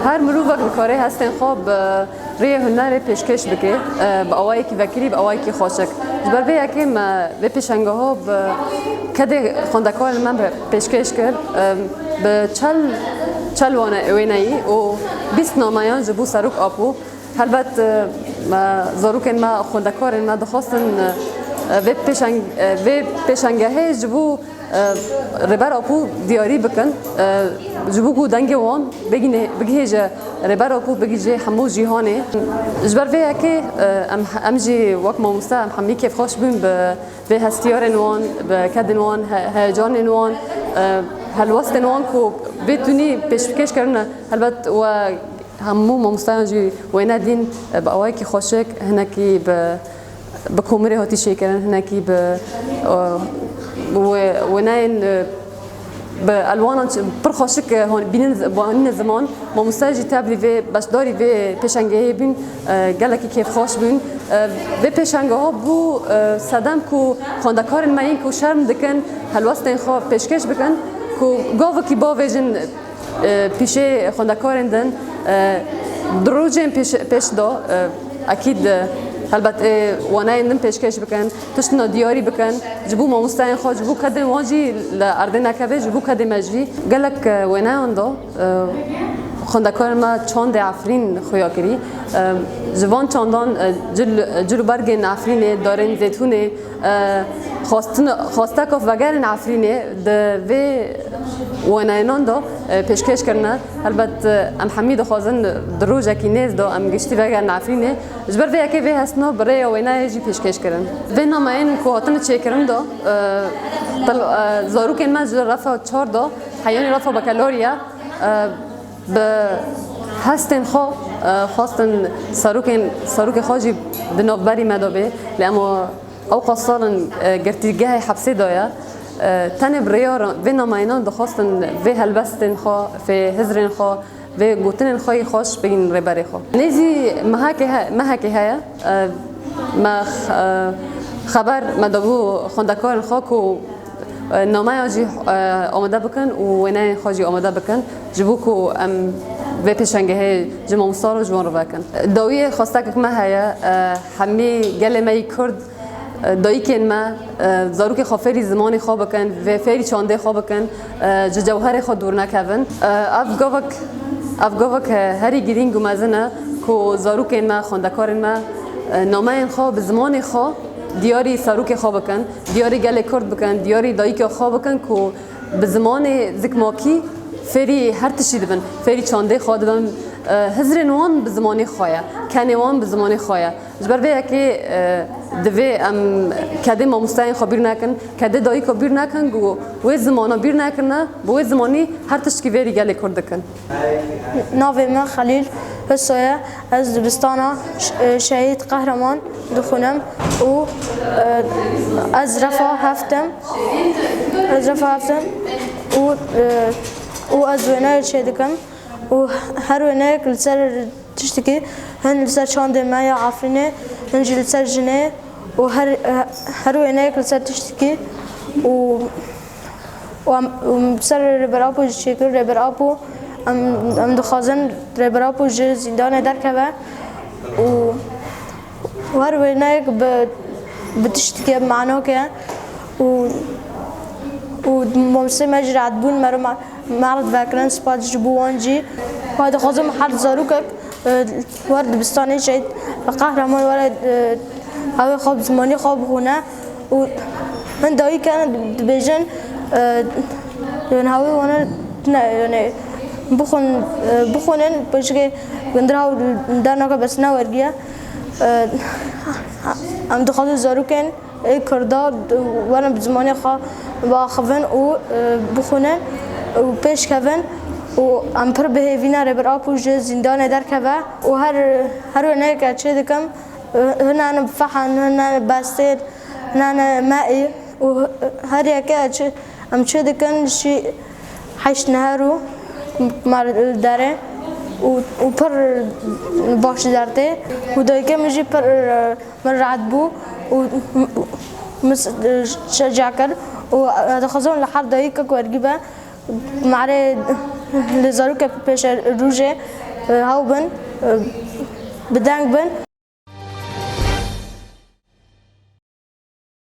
هر مروفك بکاره هستن خواب روی هنر پیشکش بکه با آوایی که وکری با آوایی که خوشک جبر به یکم به پیشنگه ها کده خواندکار من پیشکش کرد به چل وینایی و 20 نامایان جبو سروک آپو البته زاروکن ما خواندکار ما دخواستن و پیشنگه جبو ربر آپو دیاری بکن جبو کو دنگ وان بگیه جه ربر آپو بگیه همو جیهانه جبر ویا که امجی وقت ما مستا همی کیف خوش بیم به هستیار وان به کدن وان هیجان وان هلوست وان کو بتونی پیشکش کردن البته و همو مستانجی وینا دین با آوایی که خوشک هنکی به کومری هاتی شکرن هنکی به وناين بالوان پر خوشک هون بین زمان ما مستاجی تابلی و باشداری و پیشنگه بین گلکی کیف خوش بین و پیشنگه ها بو صدام کو خواندکار ماین کو شرم دکن هلوستن خو پیشکش بکن کو گاو کی با ویژن پیشه خواندکارن دن دروجن پیش دا اكيد البته وانای نم پیشکش بکن تشنا دیاری بکن جبو ما مستعین خواج جبو کدم واجی لارد نکبه جبو کدم مجری گلک وانای آندا خواندکار ما چاند عفرین خویا کری جوان چاندان جلو برگ عفرینه دارن زیتونه خواسته کف وگر عفرینه و وانایان دا پیشکش کرده البته ام حمید خوازن دروجه کی نیز دا ام گشتی وگر عفرینه جبر ویا که وی هستنا برای وانای جی پیشکش کردن و نامین کو هاتن چه کردن دا زاروک ما جل رفع 4 دا حیانی رفع بکالوریا به هستن خواستن سروک خواجی بنابری مدابه لأما اوقات صارن گرتیگه حبسه دایا تنب ریار و نماینان دخواستن و هلبستن خوا و هزرن خوا و گوتن خواهی خوش بگین ربری خوا نیزی محاکی هیا ما خبر مدابو خواندکار خوا که نامه آجی آماده بکن و وینای خواجی آماده بکن جبو که ام و پیشنگه جمع مستار و جوان رو بکن داوی خواسته که ما هیا همی گل مای کرد دایی که ما زاروک خافری زمانی خواب بکن و فری چانده خواب بکن جوهر خود دور نکون افگاوک هری گرینگ و مزنه که زاروک ما خواندکار ما نامه خواب زمان خواب دیاری سروک خواب بکن دیاری گل کرد بکن دیاری دایی که خواب بکن که به زمان زکماکی فری هر تشید بن فری چانده خواد بن هزر نوان به زمانی خوایا کنوان به زمانی خوایا جبر به که دوی ام کده ما مستعین خبر نکن کده دایی که بیر نکن گو و زمانا بیر نکنه به زمانی هر تشکی وری گل کرد کن ناوی من خلیل حسویا از دبستانا شهید قهرمان دخونم و از رفاه هفتم و از وینای چه دکم و هر وینای کل سر تشتکی هن لسر چانده مایا عفرینه هنجی لسر جنه و هر وینای کل سر تشتکی و سر ربرابو شکر ربرابو ام دخوازن ربرابو جه زندان درکبه و هر وینای بتشتکی معنا که و ممسه مجرد بون مرو معرض وکرن سپاد جبوانجی و هذا خازم حد زاروكك ورد بستاني شيء قهرمان ورد هاي خواب زماني خواب هنا ومن داي كان بيجن يعني هاي وانا يعني بخونن بشكل گندراو دانا که بس نورگیه ام دخلت زاروکن کردا وانا بزمانی خا با خوان و بخونن و پیش کردن و ام پر بهینا ربر آپوج زندان در کبا و هر ونه که چه دکم هنا فحن هنا باستل هنا ماء و هر یکی ام چه دکن شی 8 نهارو مار داره و پر باش دارته و دایکه میجی پر مرعد بو و مس شجع کرد و دخزون لحد دایکه کورگیبه معره لزاروکه پیش روزه هاو بن بدنگ بن